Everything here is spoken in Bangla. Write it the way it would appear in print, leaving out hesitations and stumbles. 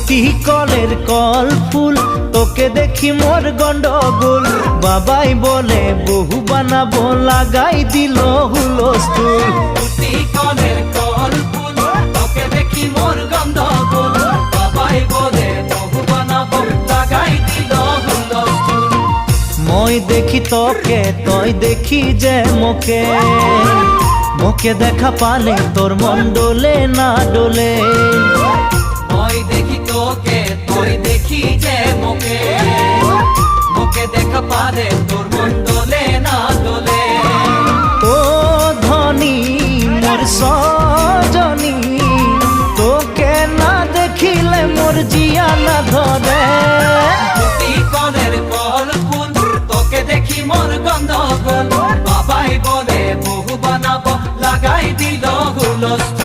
দুটি কলের কল ফুল, তোকে দেখি মোর গন্ডগোল। বাবাই বলে বহু বানাবো, লাগাই দিল হুলস্থুল। দুটি কলের কল ফুল, তোকে দেখি মোর গন্ডগোল। বাবাই বলে বহু বানাবো, লাগাই দিল হুলস্থুল। মই দেখি তোকে, তই দেখি যে মোকে, মোকে দেখা পালে তোর মন ডোলে না ডোলে। মই দেখি তোকে, তুই দেখি যে মোকে, মোকে দেখা পারে তোর মন দোলে না দোলে। ও ধনী মোর সজনী, তোকে না দেখিলে মোর জিয়া না ধরে। দুটি কলের কল ফুল, তোকে দেখি মোর গন্ডগোল। বাবাই বলে বহু বানাবো, লাগাই দিল হুলস্থুল।